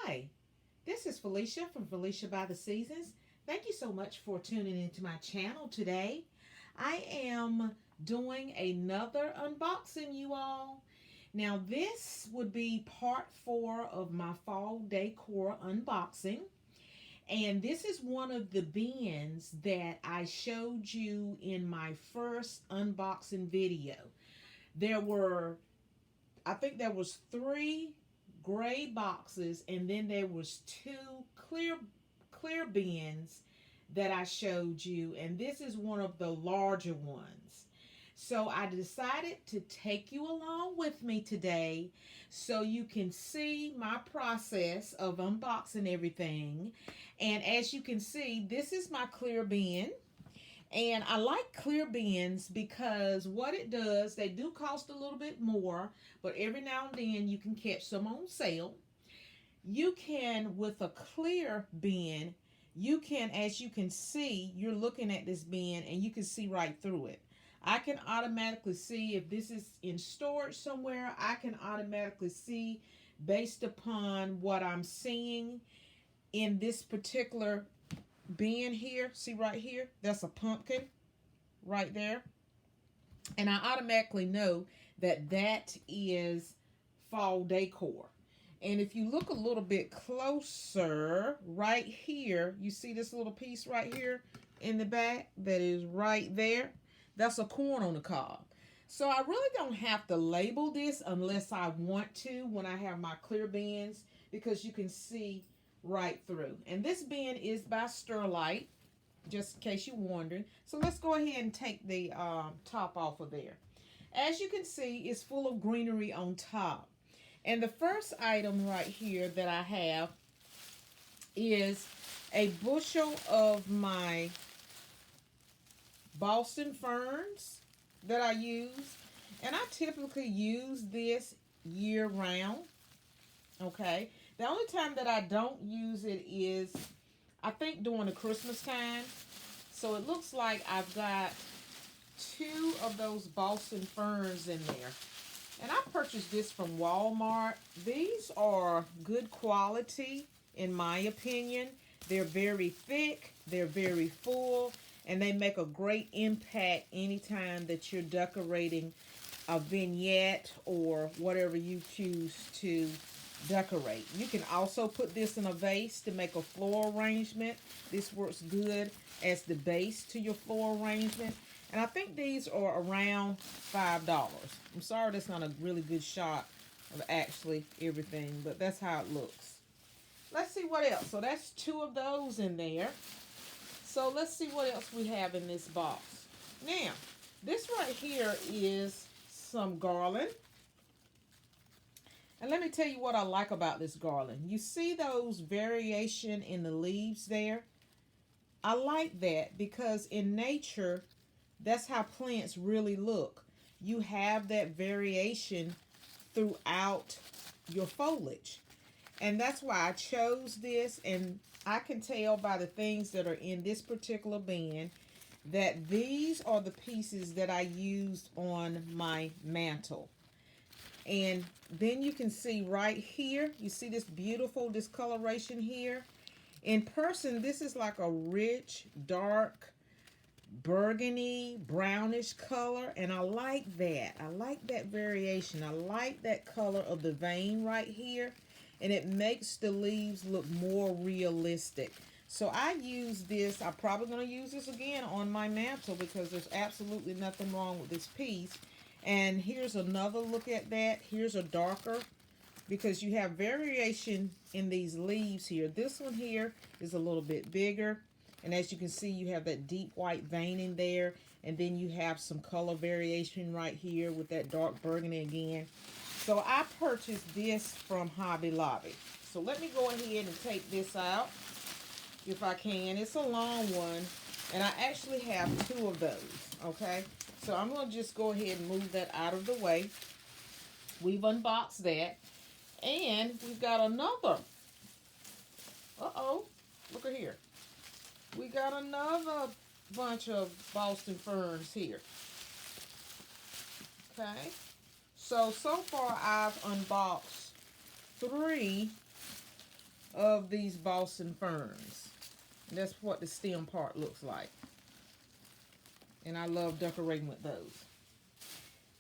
Hi, this is Felicia from Felicia by the Seasons. Thank you so much for tuning into my channel today. I am doing another unboxing, you all. Now, this would be part 4 of my fall decor unboxing. And this is one of the bins that I showed you in my first unboxing video. There were, I think there was 3 gray boxes, and then there was 2 clear bins that I showed you, and this is one of the larger ones. So I decided to take you along with me today so you can see my process of unboxing everything. And as you can see, this is my clear bin. And I like clear bins because what it does, they do cost a little bit more, but every now and then you can catch them on sale. You can, with a clear bin, you can, as you can see, you're looking at this bin and you can see right through it. I can automatically see if this is in storage somewhere. I can automatically see based upon what I'm seeing in this particular bin here. See right here? That's a pumpkin right there. And I automatically know that that is fall decor. And if you look a little bit closer, right here, you see this little piece right here in the back that is right there? That's a corn on the cob. So I really don't have to label this unless I want to when I have my clear bins, because you can see right through. And this bin is by Sterlite, just in case you're wondering. So let's go ahead and take the top off of there. As you can see, it's full of greenery on top. And the first item right here that I have is a bushel of my Boston ferns that I use. And I typically use this year round. Okay. The only time that I don't use it is, I think, during the Christmas time. So it looks like I've got 2 of those Boston ferns in there. And I purchased this from Walmart. These are good quality, in my opinion. They're very thick, they're very full, and they make a great impact anytime that you're decorating a vignette or whatever you choose to decorate. You can also put this in a vase to make a floral arrangement. This works good as the base to your floral arrangement. And I think these are around $5. I'm sorry that's not a really good shot of actually everything, but that's how it looks. Let's see what else. So that's 2 of those in there. So let's see what else we have in this box. Now, this right here is some garland. And let me tell you what I like about this garland. You see those variation in the leaves there? I like that because in nature, that's how plants really look. You have that variation throughout your foliage. And that's why I chose this. And I can tell by the things that are in this particular bin that these are the pieces that I used on my mantle. And then you can see right here, you see this beautiful discoloration here. In person, this is like a rich, dark, burgundy, brownish color. And I like that. I like that variation. I like that color of the vein right here. And it makes the leaves look more realistic. So I use this. I'm probably going to use this again on my mantle because there's absolutely nothing wrong with this piece. And here's another look at that. Here's a darker, because you have variation in these leaves here. This one here is a little bit bigger. And as you can see, you have that deep white veining there. And then you have some color variation right here with that dark burgundy again. So I purchased this from Hobby Lobby. So let me go ahead and take this out if I can. It's a long one. And I actually have 2 of those. Okay. So I'm going to just go ahead and move that out of the way. We've unboxed that. And we've got another. Uh-oh. Look at here. We got another bunch of Boston ferns here. Okay. So far I've unboxed 3 of these Boston ferns. That's what the stem part looks like. And I love decorating with those.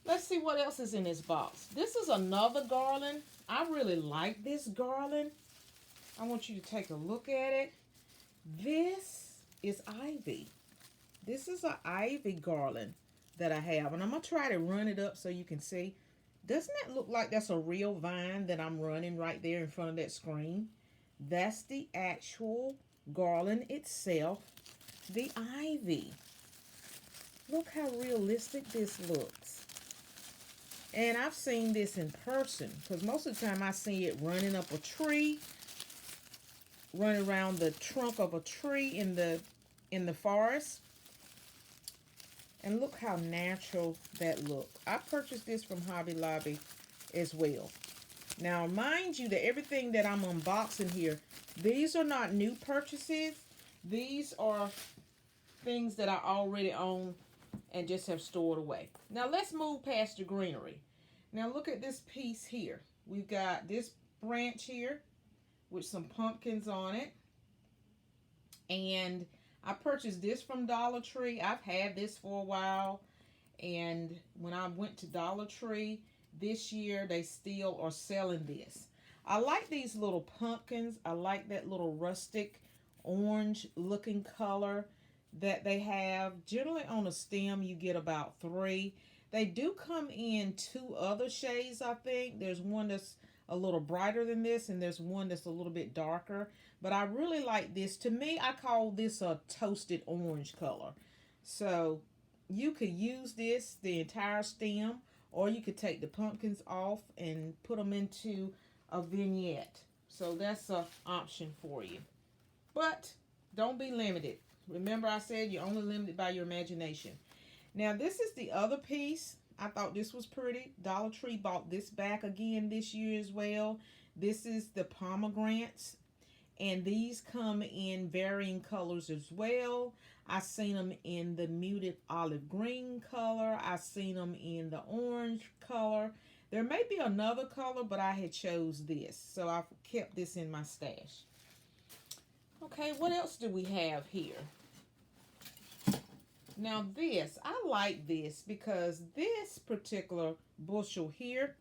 Let's see what else is in this box. This is another garland. I really like this garland. I want you to take a look at it. This is ivy. This is an ivy garland that I have. And I'm going to try to run it up so you can see. Doesn't that look like that's a real vine that I'm running right there in front of that screen? That's the actual garland itself. The ivy. Look how realistic this looks. And I've seen this in person, because most of the time I see it running up a tree, running around the trunk of a tree in the forest. And look how natural that looks. I purchased this from Hobby Lobby as well. Now, mind you that everything that I'm unboxing here, these are not new purchases. These are things that I already own and just have stored away. Now, let's move past the greenery. Now, look at this piece here. We've got this branch here with some pumpkins on it. And I purchased this from Dollar Tree. I've had this for a while. And when I went to Dollar Tree this year, they still are selling this. I like these little pumpkins. I like that little rustic orange looking color that they have. Generally on a stem you get about 3. They do come in 2 other shades, I think. There's one that's a little brighter than this, and there's one that's a little bit darker. But I really like this. To me, I call this a toasted orange color. So you could use this, the entire stem, or you could take the pumpkins off and put them into a vignette. So that's an option for you. But don't be limited. Remember I said you're only limited by your imagination. Now this is the other piece. I thought this was pretty. Dollar Tree bought this back again this year as well. This is the pomegranates. And these come in varying colors as well. I've seen them in the muted olive green color. I've seen them in the orange color. There may be another color, but I had chose this. So I've kept this in my stash. Okay, what else do we have here? Now this, I like this because this particular bushel here,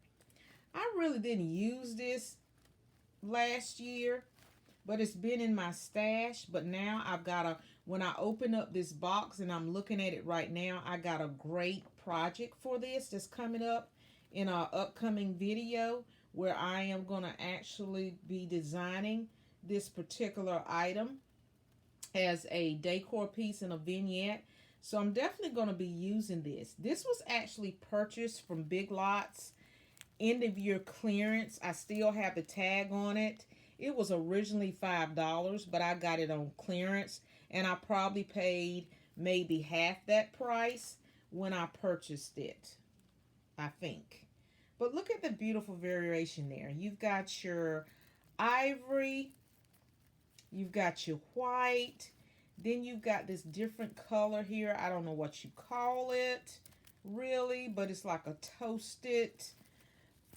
I really didn't use this last year, but it's been in my stash. But now I've got when I open up this box and I'm looking at it right now, I got a great project for this that's coming up in our upcoming video where I am going to actually be designing this particular item as a decor piece and a vignette. So I'm definitely going to be using this. This was actually purchased from Big Lots, end of year clearance. I still have the tag on it. It was originally $5, but I got it on clearance, and I probably paid maybe half that price when I purchased it, I think. But look at the beautiful variation there. You've got your ivory, you've got your white, then you've got this different color here. I don't know what you call it, really, but it's like a toasted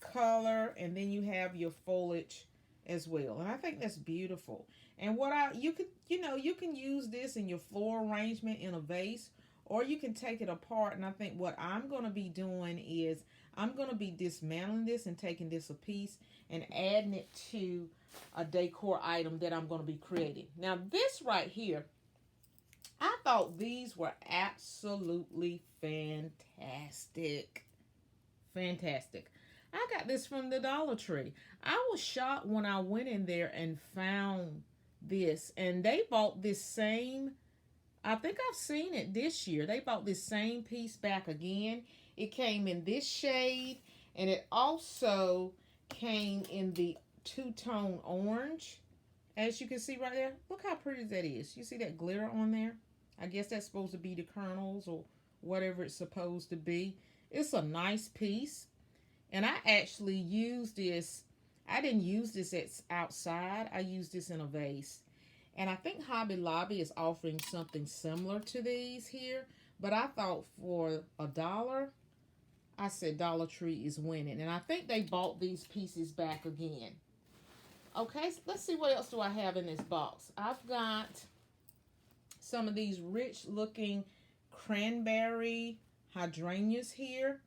color, and then you have your foliage as well. And I think that's beautiful. And you can use this in your floral arrangement in a vase, or you can take it apart. And I think what I'm going to be doing is I'm going to be dismantling this and taking this a piece and adding it to a decor item that I'm going to be creating. Now this right here, I thought these were absolutely fantastic. Fantastic. I got this from the Dollar Tree. I was shocked when I went in there and found this. And they bought this same, I think I've seen it this year. They bought this same piece back again. It came in this shade. And it also came in the two-tone orange. As you can see right there. Look how pretty that is. You see that glitter on there? I guess that's supposed to be the kernels or whatever it's supposed to be. It's a nice piece. And I actually used this. I didn't use this outside. I used this in a vase. And I think Hobby Lobby is offering something similar to these here. But I thought for $1, I said Dollar Tree is winning. And I think they bought these pieces back again. Okay, so let's see what else do I have in this box. I've got some of these rich looking cranberry hydrangeas here.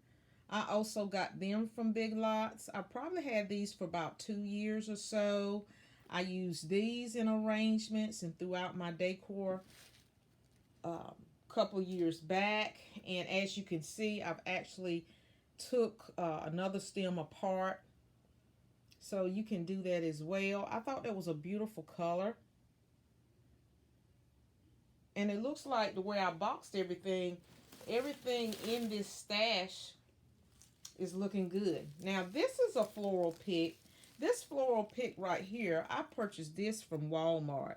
I also got them from Big Lots. I probably had these for about 2 years or so. I used these in arrangements and throughout my decor couple years back. And as you can see, I've actually took another stem apart. So you can do that as well. I thought that was a beautiful color. And it looks like the way I boxed everything in this stash is looking good. Now this is a floral pick. This floral pick right here, I purchased this from Walmart.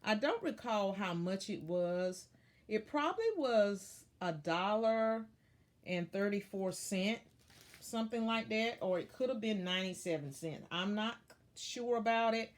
I don't recall how much it was. It probably was $1.34, something like that, or it could have been 97 cents. I'm not sure about it.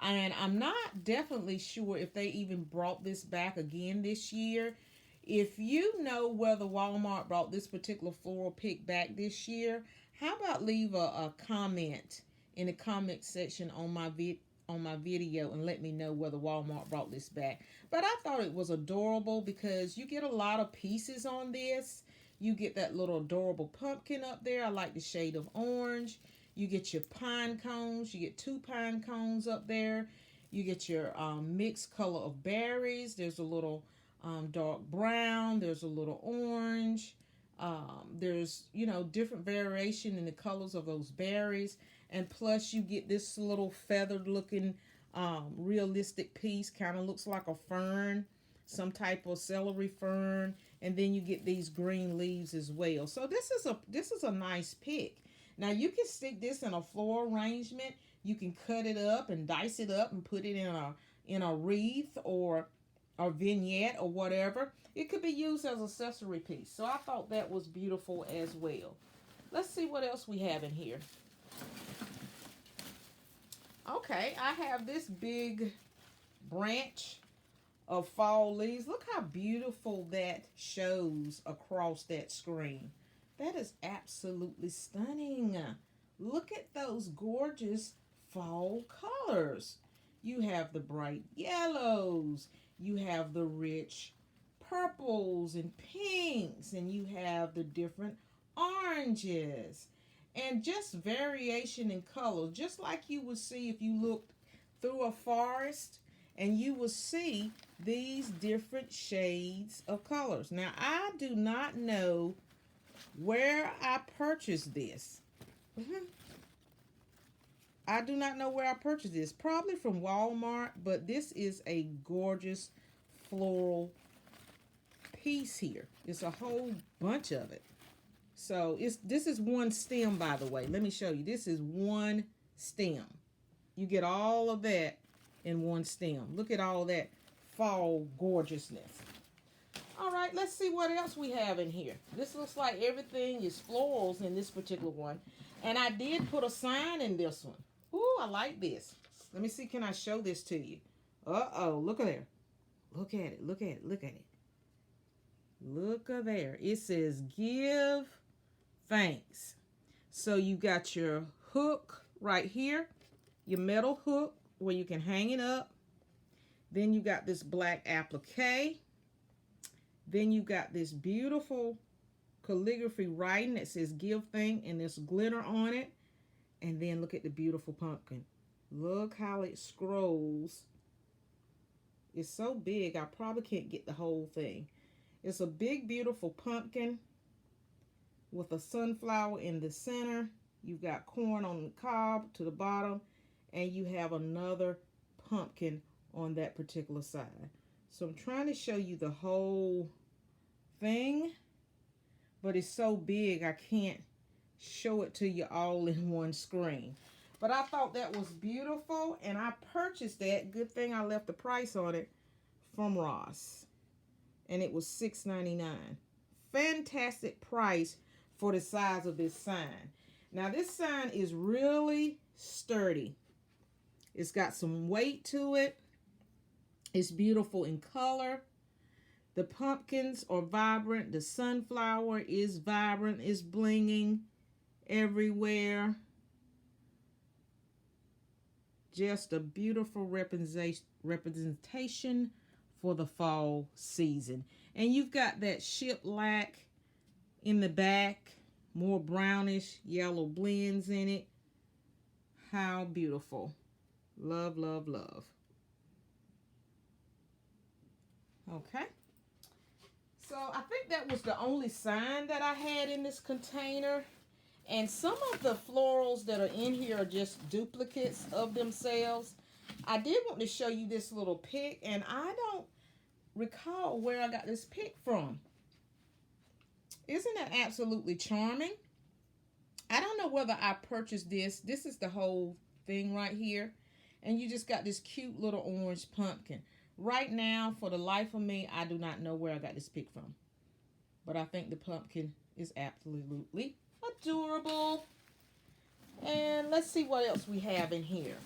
And I'm not definitely sure if they even brought this back again this year. If you know whether Walmart brought this particular floral pick back this year, how about leave a comment in the comment section on my video and let me know whether Walmart brought this back. But I thought it was adorable because you get a lot of pieces on this. You get that little adorable pumpkin up there. I like the shade of orange. You get your pine cones. You get 2 pine cones up there. You get your mixed color of berries. There's a little dark brown. There's a little orange. There's, different variation in the colors of those berries. And plus you get this little feathered looking realistic piece. Kind of looks like a fern. Some type of celery fern. And then you get these green leaves as well. So this is a nice pick. Now you can stick this in a floral arrangement. You can cut it up and dice it up and put it in a wreath or a vignette or whatever. It could be used as an accessory piece. So I thought that was beautiful as well. Let's see what else we have in here. Okay, I have this big branch of fall leaves. Look how beautiful that shows across that screen. That is absolutely stunning. Look at those gorgeous fall colors. You have the bright yellows. You have the rich purples and pinks. And you have the different oranges. And just variation in colors. Just like you would see if you looked through a forest. And you will see these different shades of colors. Now, I do not know where I purchased this. I do not know where I purchased this. Probably from Walmart, but this is a gorgeous floral piece here. It's a whole bunch of it. So this is one stem, by the way. Let me show you. This is one stem. You get all of that in one stem. Look at all that fall gorgeousness. All right, let's see what else we have in here. This looks like everything is florals in this particular one. And I did put a sign in this one. Ooh, I like this. Let me see, can I show this to you? Uh-oh, look at there. Look at it, look at it, look at it. Look at there. It says, give thanks. So you got your hook right here, your metal hook where you can hang it up. Then you got this black applique. Then you got this beautiful calligraphy writing that says give thanks and there's glitter on it. And then look at the beautiful pumpkin. Look how it scrolls. It's so big, I probably can't get the whole thing. It's a big, beautiful pumpkin with a sunflower in the center. You've got corn on the cob to the bottom. And you have another pumpkin on that particular side. So I'm trying to show you the whole thing, but it's so big I can't show it to you all in one screen. But I thought that was beautiful, and I purchased that. Good thing I left the price on it from Ross, and it was $6.99. Fantastic price for the size of this sign. Now this sign is really sturdy. It's got some weight to it. It's beautiful in color. The pumpkins are vibrant. The sunflower is vibrant. It's blinging everywhere. Just a beautiful representation for the fall season. And you've got that shiplack in the back, more brownish yellow blends in it. How beautiful. Love, love, love. Okay. So I think that was the only sign that I had in this container. And some of the florals that are in here are just duplicates of themselves. I did want to show you this little pick, and I don't recall where I got this pick from. Isn't that absolutely charming? I don't know whether I purchased this. This is the whole thing right here. And you just got this cute little orange pumpkin. Right now, for the life of me, I do not know where I got this pick from. But I think the pumpkin is absolutely adorable. And let's see what else we have in here.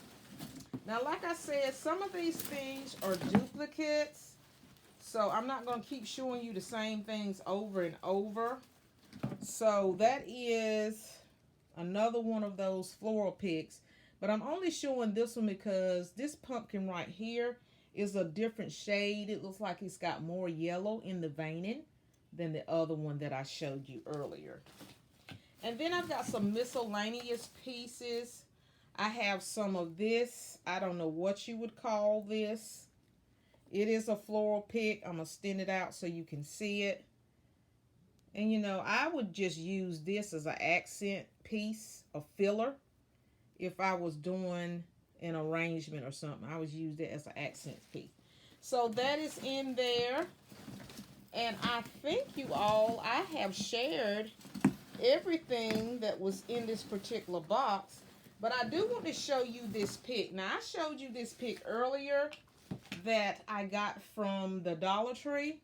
Now, like I said, some of these things are duplicates. So I'm not going to keep showing you the same things over and over. So that is another one of those floral picks. But I'm only showing this one because this pumpkin right here is a different shade. It looks like it's got more yellow in the veining than the other one that I showed you earlier. And then I've got some miscellaneous pieces. I have some of this. I don't know what you would call this. It is a floral pick. I'm going to stand it out so you can see it. And you know, I would just use this as an accent piece, a filler. If I was doing an arrangement or something, I would use it as an accent piece. So that is in there. And I think you all, I have shared everything that was in this particular box. But I do want to show you this pick. Now, I showed you this pick earlier that I got from the Dollar Tree.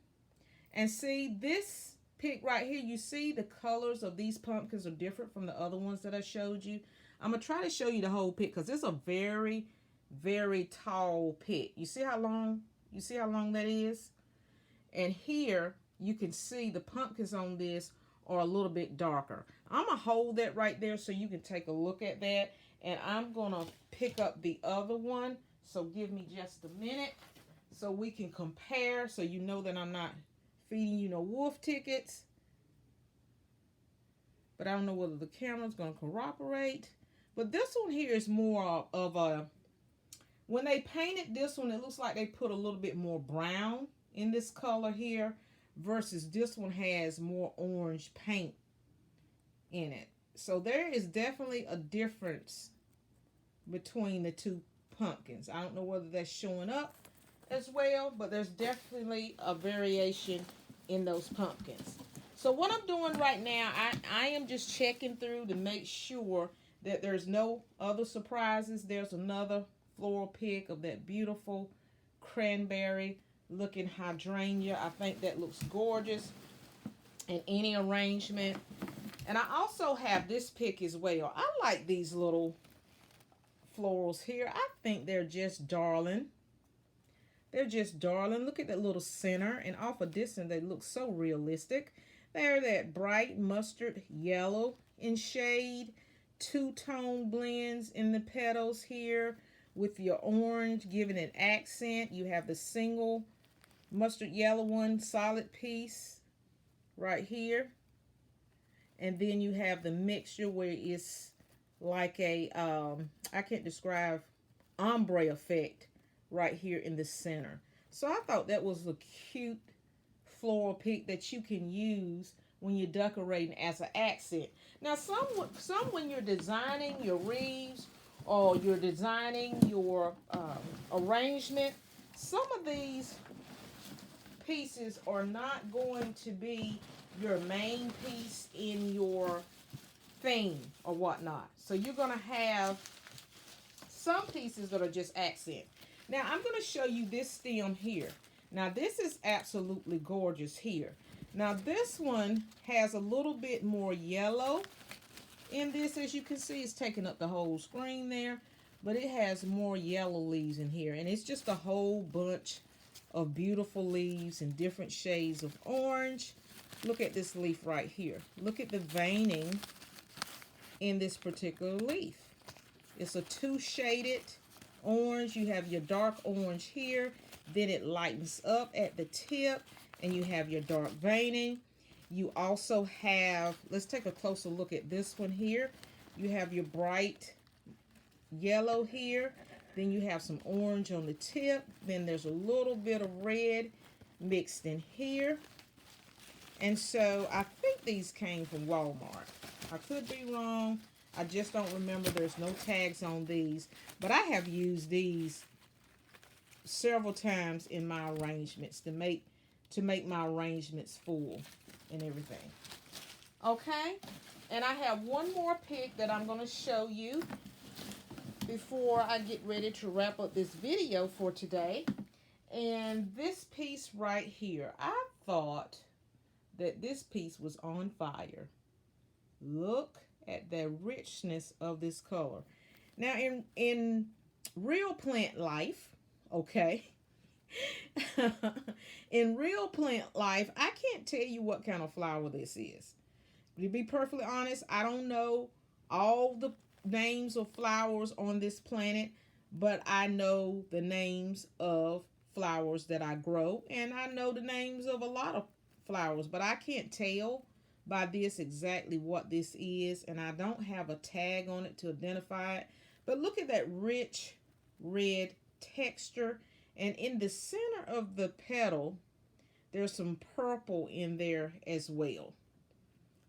And see, this pick right here, you see the colors of these pumpkins are different from the other ones that I showed you. I'm going to try to show you the whole pick because it's a very, very tall pick. You see how long? You see how long that is? And here, you can see the pumpkins on this are a little bit darker. I'm going to hold that right there so you can take a look at that. And I'm going to pick up the other one. So give me just a minute so we can compare so you know that I'm not feeding you no wolf tickets. But I don't know whether the camera's going to cooperate. But this one here is more of a, when they painted this one, it looks like they put a little bit more brown in this color here versus this one has more orange paint in it. So there is definitely a difference between the two pumpkins. I don't know whether that's showing up as well, but there's definitely a variation in those pumpkins. So what I'm doing right now, I am just checking through to make sure that there's no other surprises. There's another floral pick of that beautiful cranberry looking hydrangea. I think that looks gorgeous in any arrangement. And I also have this pick as well. I like these little florals here. I think they're just darling. They're just darling. Look at that little center. And off a distance, they look so realistic. They're that bright mustard yellow in shade. Two-tone blends in the petals here with your orange giving an accent. You have the single mustard yellow one, solid piece right here. And then you have the mixture where it's like a, I can't describe, ombre effect right here in the center. So I thought that was a cute floral pick that you can use when you're decorating as an accent. Now, some when you're designing your wreaths or you're designing your arrangement, some of these pieces are not going to be your main piece in your theme or whatnot. So you're going to have some pieces that are just accent. Now, I'm going to show you this stem here. Now, this is absolutely gorgeous here. Now, this one has a little bit more yellow in this. As you can see, it's taking up the whole screen there. But it has more yellow leaves in here. And it's just a whole bunch of beautiful leaves in different shades of orange. Look at this leaf right here. Look at the veining in this particular leaf. It's a two-shaded orange. You have your dark orange here. Then it lightens up at the tip, and you have your dark veining. You also have, let's take a closer look at this one here. You have your bright yellow here. Then you have some orange on the tip. Then there's a little bit of red mixed in here. And so I think these came from Walmart. I could be wrong. I just don't remember. There's no tags on these. But I have used these several times in my arrangements to make my arrangements full and everything. Okay? And I have one more pick that I'm going to show you before I get ready to wrap up this video for today. And this piece right here, I thought that this piece was on fire. Look at the richness of this color. Now in real plant life, okay, in real plant life, I can't tell you what kind of flower this is. To be perfectly honest, I don't know all the names of flowers on this planet, but I know the names of flowers that I grow, and I know the names of a lot of flowers, but I can't tell by this exactly what this is, and I don't have a tag on it to identify it. But look at that rich red texture, and in the center of the petal there's some purple in there as well.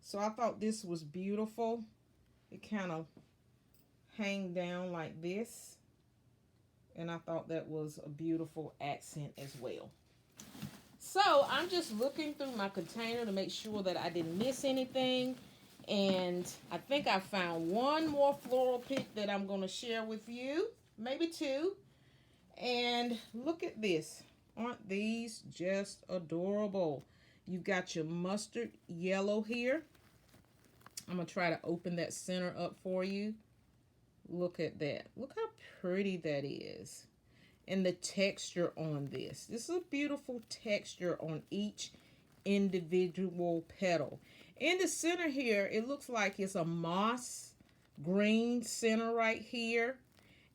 So I thought this was beautiful. It kind of hang down like this, and I thought that was a beautiful accent as well. So I'm just looking through my container to make sure that I didn't miss anything, and I think I found one more floral pick that I'm going to share with you, maybe two. And look at this. Aren't these just adorable? You've got your mustard yellow here. I'm going to try to open that center up for you. Look at that. Look how pretty that is. And the texture on this. This is a beautiful texture on each individual petal. In the center here, it looks like it's a moss green center right here.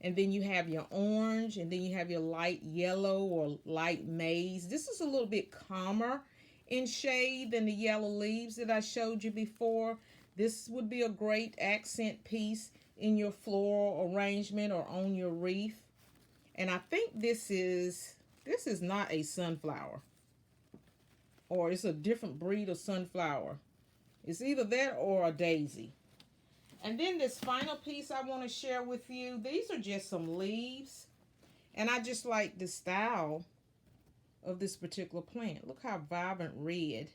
And then you have your orange, and then you have your light yellow or light maize. This is a little bit calmer in shade than the yellow leaves that I showed you before. This would be a great accent piece in your floral arrangement or on your wreath. And I think this is not a sunflower, or it's a different breed of sunflower. It's either that or a daisy. And then this final piece I want to share with you, these are just some leaves, and I just like the style of this particular plant. Look how vibrant red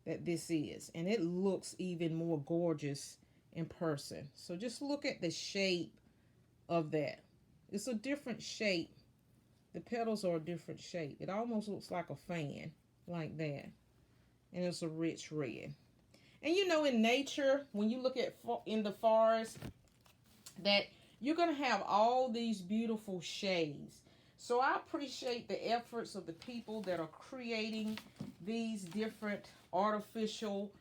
that this is, and it looks even more gorgeous in person. So just look at the shape of that. It's a different shape. The petals are a different shape. It almost looks like a fan, like that. And it's a rich red. And you know, in nature, when you look at in the forest, that you're going to have all these beautiful shades. So I appreciate the efforts of the people that are creating these different artificial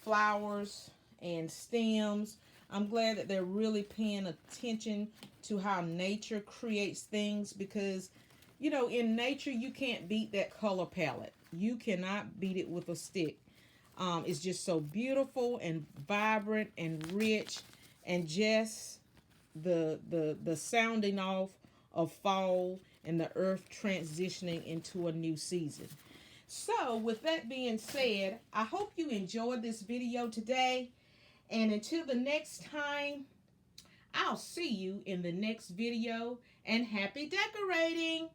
flowers and stems. I'm glad that they're really paying attention to how nature creates things, because, you know, in nature, you can't beat that color palette. You cannot beat it with a stick. It's just so beautiful and vibrant and rich, and just the sounding off of fall and the earth transitioning into a new season. So with that being said, I hope you enjoyed this video today. And until the next time, I'll see you in the next video, and happy decorating!